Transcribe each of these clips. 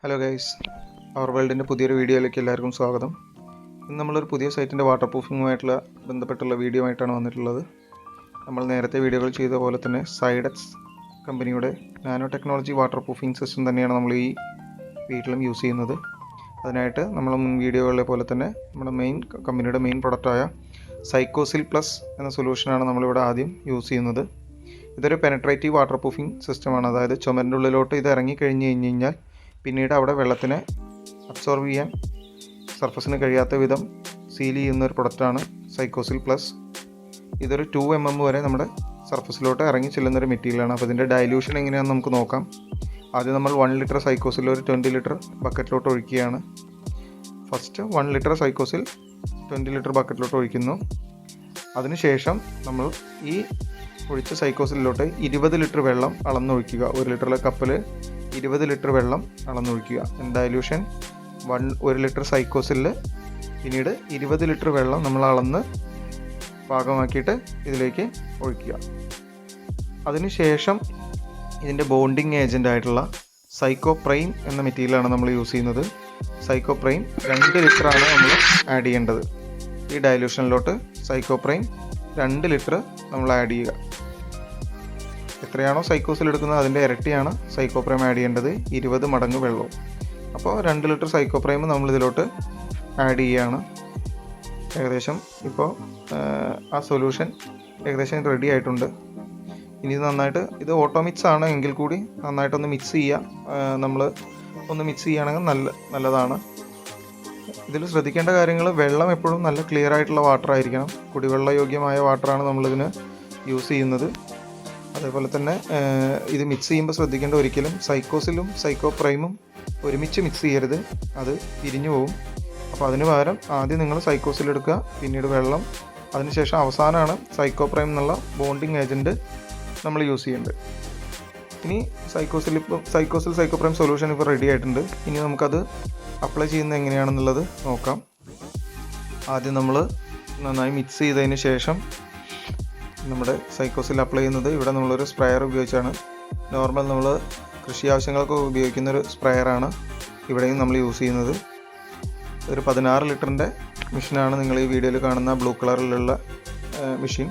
Hello guys, അവർ വേൾഡിൻ്റെ പുതിയൊരു വീഡിയോയിലേക്ക് എല്ലാവർക്കും സ്വാഗതം. ഇന്ന് നമ്മളൊരു പുതിയ സൈറ്റിൻ്റെ വാട്ടർ പ്രൂഫിങ്ങുമായിട്ടുള്ള ബന്ധപ്പെട്ടുള്ള വീഡിയോ ആയിട്ടാണ് വന്നിട്ടുള്ളത്. നമ്മൾ നേരത്തെ വീഡിയോകൾ ചെയ്ത പോലെ തന്നെ സൈഡെക്സ് കമ്പനിയുടെ nano technology water proofing system തന്നെയാണ് നമ്മൾ ഈ വീട്ടിലും യൂസ് ചെയ്യുന്നത്. അതിനായിട്ട് നമ്മൾ മുൻ വീഡിയോകളിലെ പോലെ തന്നെ നമ്മുടെ കമ്പനിയുടെ മെയിൻ പ്രൊഡക്റ്റായ സൈക്കോസിൽ പ്ലസ് എന്ന സൊല്യൂഷനാണ് നമ്മളിവിടെ ആദ്യം യൂസ് ചെയ്യുന്നത്. ഇതൊരു പെനട്രേറ്റീവ് വാട്ടർ പ്രൂഫിംഗ് സിസ്റ്റമാണ്. അതായത് ചുമരിൻ്റെ ഉള്ളിലോട്ട് ഇത് ഇറങ്ങിക്കഴിഞ്ഞ് കഴിഞ്ഞാൽ പിന്നീട് അവിടെ വെള്ളത്തിനെ അബ്സോർബ് ചെയ്യാൻ സർഫസിന് കഴിയാത്ത വിധം സീൽ ചെയ്യുന്ന ഒരു പ്രൊഡക്റ്റാണ് സൈക്കോസിൽ പ്ലസ്. ഇതൊരു 2 mm വരെ നമ്മുടെ സർഫസിലോട്ട് ഇറങ്ങി ചെല്ലുന്നൊരു മെറ്റീരിയലാണ്. അപ്പോൾ ഇതിൻ്റെ ഡൈല്യൂഷൻ എങ്ങനെയാണെന്ന് നമുക്ക് നോക്കാം. ആദ്യം നമ്മൾ 1 ലിറ്റർ സൈക്കോസിൽ ഒരു 20 ലിറ്റർ ബക്കറ്റിലോട്ട് ഒഴിക്കുകയാണ്. ഫസ്റ്റ് 1 ലിറ്റർ സൈക്കോസിൽ 20 ലിറ്റർ ബക്കറ്റിലോട്ട് ഒഴിക്കുന്നു. അതിനുശേഷം നമ്മൾ ഈ ഒഴിച്ച സൈക്കോസിലോട്ട് 20 ലിറ്റർ വെള്ളം അളന്നൊഴിക്കുക. 1 ലിറ്ററിലെ കപ്പിൽ 20 ലിറ്റർ വെള്ളം അളന്നൊഴിക്കുക. ഡൈല്യൂഷൻ 1 ലിറ്റർ സൈക്കോസിൽ പിന്നീട് 20 ലിറ്റർ വെള്ളം നമ്മൾ അളന്ന് പാകമാക്കിയിട്ട് ഇതിലേക്ക് ഒഴിക്കുക. അതിനുശേഷം ഇതിൻ്റെ ബോണ്ടിങ് ഏജൻ്റ് ആയിട്ടുള്ള സൈക്കോപ്രൈം എന്ന മെറ്റീരിയലാണ് നമ്മൾ യൂസ് ചെയ്യുന്നത്. സൈക്കോപ്രൈം 2 ലിറ്ററാണ് നമ്മൾ ആഡ് ചെയ്യേണ്ടത്. ഈ ഡൈല്യൂഷനിലോട്ട് സൈക്കോപ്രൈം 2 ലിറ്റർ നമ്മൾ ആഡ് ചെയ്യുക. എത്രയാണോ സൈക്കോസിൽ എടുക്കുന്നത് അതിൻ്റെ ഇരട്ടിയാണ് സൈക്കോപ്രൈം ആഡ് ചെയ്യേണ്ടത്, 20 മടങ്ങ് വെള്ളവും. അപ്പോൾ 2 ലിറ്റർ സൈക്കോപ്രൈം നമ്മളിതിലോട്ട് ആഡ് ചെയ്യുകയാണ്. ഏകദേശം ഇപ്പോൾ ആ സൊല്യൂഷൻ ഏകദേശം റെഡി ആയിട്ടുണ്ട്. ഇനി നന്നായിട്ട് ഇത് ഓട്ടോമിക്സ് ആണ് എങ്കിൽ കൂടി നന്നായിട്ടൊന്ന് മിക്സ് ചെയ്യുക. നമ്മൾ ഒന്ന് മിക്സ് ചെയ്യുകയാണെങ്കിൽ നല്ലതാണ്. ഇതിൽ ശ്രദ്ധിക്കേണ്ട കാര്യങ്ങൾ, വെള്ളം എപ്പോഴും നല്ല ക്ലിയർ ആയിട്ടുള്ള വാട്ടർ ആയിരിക്കണം. കുടിവെള്ള യോഗ്യമായ വാട്ടറാണ് നമ്മളിതിന് യൂസ് ചെയ്യുന്നത്. അതേപോലെ തന്നെ ഇത് മിക്സ് ചെയ്യുമ്പോൾ ശ്രദ്ധിക്കേണ്ട, ഒരിക്കലും സൈക്കോസിലും സൈക്കോപ്രൈമും ഒരുമിച്ച് മിക്സ് ചെയ്യരുത്, അത് പിരിഞ്ഞു പോകും. അപ്പോൾ അതിന് പകരം ആദ്യം നിങ്ങൾ സൈക്കോസിൽ എടുക്കുക, പിന്നീട് വെള്ളം, അതിനുശേഷം അവസാനമാണ് സൈക്കോപ്രൈം എന്നുള്ള ബോണ്ടിങ് ഏജൻറ്റ് നമ്മൾ യൂസ് ചെയ്യേണ്ടത്. ഇനി സൈക്കോസിൽ സൈക്കോപ്രൈം സൊല്യൂഷൻ ഇപ്പോൾ റെഡി ആയിട്ടുണ്ട്. ഇനി നമുക്കത് അപ്ലൈ ചെയ്യുന്നത് എങ്ങനെയാണെന്നുള്ളത് നോക്കാം. ആദ്യം നമ്മൾ നന്നായി മിക്സ് ചെയ്തതിന് ശേഷം നമ്മുടെ സൈക്കോസിൽ അപ്ലൈ ചെയ്യുന്നത് ഇവിടെ നമ്മളൊരു സ്പ്രെയർ ഉപയോഗിച്ചാണ്. നോർമൽ നമ്മൾ കൃഷി ആവശ്യങ്ങൾക്ക് ഉപയോഗിക്കുന്ന ഒരു സ്പ്രെയറാണ് ഇവിടെയും നമ്മൾ യൂസ് ചെയ്യുന്നത്. ഒരു 16 ലിറ്ററിൻ്റെ മെഷീനാണ് നിങ്ങൾ ഈ വീഡിയോയിൽ കാണുന്ന ബ്ലൂ കളറിലുള്ള മെഷീൻ.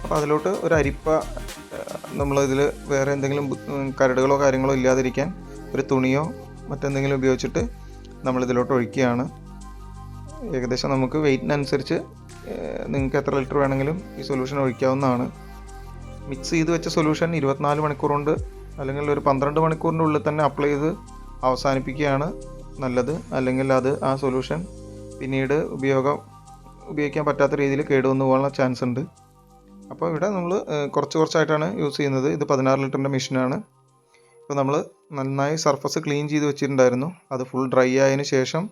അപ്പോൾ അതിലോട്ട് ഒരു അരിപ്പ, നമ്മളിതിൽ വേറെ എന്തെങ്കിലും കരടുകളോ കാര്യങ്ങളോ ഇല്ലാതിരിക്കാൻ ഒരു തുണിയോ മറ്റെന്തെങ്കിലും ഉപയോഗിച്ചിട്ട് നമ്മളിതിലോട്ട് ഒഴിക്കുകയാണ്. ഏകദേശം നമുക്ക് വെയിറ്റിനനുസരിച്ച് നിങ്ങൾക്ക് എത്ര ലിറ്റർ വേണമെങ്കിലും ഈ സൊല്യൂഷൻ ഒഴിക്കാവുന്നതാണ്. മിക്സ് ചെയ്ത് വെച്ച സൊല്യൂഷൻ 24 മണിക്കൂർ കൊണ്ട് അല്ലെങ്കിൽ ഒരു 12 മണിക്കൂറിൻ്റെ ഉള്ളിൽ തന്നെ അപ്ലൈ ചെയ്ത് അവസാനിപ്പിക്കുകയാണ് നല്ലത്. അല്ലെങ്കിൽ അത് ആ സൊല്യൂഷൻ പിന്നീട് ഉപയോഗിക്കാൻ പറ്റാത്ത രീതിയിൽ കേടുവന്നു പോകാനുള്ള ചാൻസ് ഉണ്ട്. അപ്പോൾ ഇവിടെ നമ്മൾ കുറച്ചായിട്ടാണ് യൂസ് ചെയ്യുന്നത്. ഇത് 16 ലിറ്ററിൻ്റെ മെഷീനാണ്. ഇപ്പോൾ നമ്മൾ നന്നായി സർഫസ് ക്ലീൻ ചെയ്ത് വെച്ചിട്ടുണ്ടായിരുന്നു. അത് ഫുൾ ഡ്രൈ ആയതിനു ശേഷം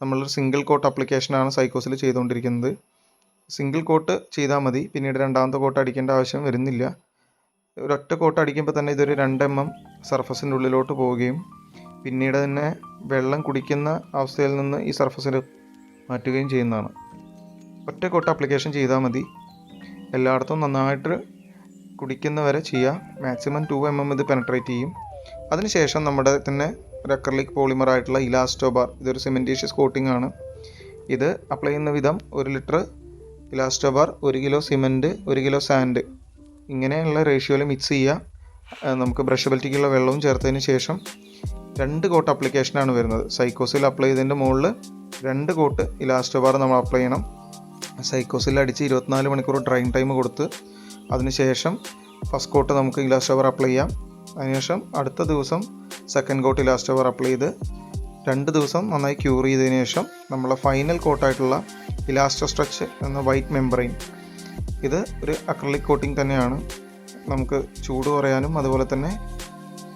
നമ്മളൊരു സിംഗിൾ കോട്ട് അപ്ലിക്കേഷനാണ് സൈക്കോസിൽ ചെയ്തുകൊണ്ടിരിക്കുന്നത്. സിംഗിൾ കോട്ട് ചെയ്താൽ മതി, പിന്നീട് രണ്ടാമത്തെ കോട്ട് അടിക്കേണ്ട ആവശ്യം വരുന്നില്ല. ഒരൊറ്റ കോട്ട് അടിക്കുമ്പോൾ തന്നെ ഇതൊരു 2 mm സർഫസിൻ്റെ ഉള്ളിലോട്ട് പോവുകയും പിന്നീട് തന്നെ വെള്ളം കുടിക്കുന്ന അവസ്ഥയിൽ നിന്ന് ഈ സർഫസിൽ മാറ്റുകയും ചെയ്യുന്നതാണ്. ഒറ്റ കോട്ട് അപ്ലിക്കേഷൻ ചെയ്താൽ മതി. എല്ലായിടത്തും നന്നായിട്ട് കുടിക്കുന്നവരെ ചെയ്യുക. മാക്സിമം 2 mm ഇത് പെനട്രേറ്റ് ചെയ്യും. അതിനുശേഷം നമ്മുടെ തന്നെ ഒരു അക്രലിക് പോളിമർ ആയിട്ടുള്ള ഇലാസ്റ്റോബാർ, ഇതൊരു സിമെൻറ്റീഷ്യസ് കോട്ടിംഗ് ആണ്. ഇത് അപ്ലൈ ചെയ്യുന്ന വിധം 1 litre Elastobar, 1 kilo cement, 1 kilo sand, ഇങ്ങനെയുള്ള റേഷ്യോയിൽ മിക്സ് ചെയ്യുക. നമുക്ക് ബ്രഷബിലിറ്റിക്കുള്ള വെള്ളവും ചേർത്തതിന് ശേഷം 2 കോട്ട് അപ്ലിക്കേഷനാണ് വരുന്നത്. സൈക്കോസിൽ അപ്ലൈ ചെയ്തതിൻ്റെ മുകളിൽ 2 കോട്ട് ഇലാസ്റ്റോബാർ നമ്മൾ അപ്ലൈ ചെയ്യണം. സൈക്കോസിൽ അടിച്ച് 24 മണിക്കൂർ ഡ്രൈയിങ് ടൈം കൊടുത്ത് അതിനുശേഷം ഫസ്റ്റ് കോട്ട് നമുക്ക് ഇലാസ്റ്റോബാർ അപ്ലൈ ചെയ്യാം. അതിനുശേഷം അടുത്ത ദിവസം സെക്കൻഡ് കോട്ട് ഇലാസ്റ്റോബാർ അപ്ലൈ ചെയ്ത് 2 ദിവസം നന്നായി ക്യൂർ ചെയ്തതിന് ശേഷം നമ്മളെ ഫൈനൽ കോട്ടായിട്ടുള്ള ഇലാസ്റ്റോ സ്ട്രെച്ച് എന്ന വൈറ്റ് മെമ്പറൈൻ, ഇത് ഒരു അക്രലിക് കോട്ടിംഗ് തന്നെയാണ്. നമുക്ക് ചൂട് കുറയാനും അതുപോലെ തന്നെ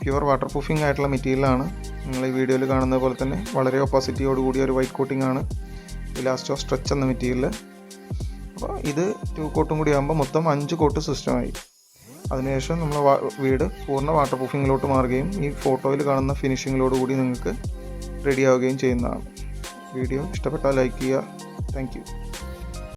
പ്യുവർ വാട്ടർ പ്രൂഫിംഗ് ആയിട്ടുള്ള മെറ്റീരിയലാണ്. നിങ്ങൾ ഈ വീഡിയോയിൽ കാണുന്ന പോലെ തന്നെ വളരെ ഒപ്പാസിറ്റിയോട് കൂടിയ ഒരു വൈറ്റ് കോട്ടിംഗ് ആണ് ഇലാസ്റ്റോ സ്ട്രെച്ച് എന്ന മെറ്റീരിയൽ. അപ്പോൾ ഇത് 2 കോട്ടും കൂടി ആകുമ്പോൾ മൊത്തം 5 കോട്ട് സിസ്റ്റമായി. അതിനുശേഷം നമ്മൾ വീട് പൂർണ്ണ വാട്ടർ പ്രൂഫിങ്ങിലോട്ട് മാറുകയും ഈ ഫോട്ടോയിൽ കാണുന്ന ഫിനിഷിങ്ങിലോട് കൂടി നിങ്ങൾക്ക് റെഡി ആവുകയും ചെയ്യുന്നതാണ്. വീഡിയോ ഇഷ്ടപ്പെട്ടാൽ ലൈക്ക് ചെയ്യുക. Thank you.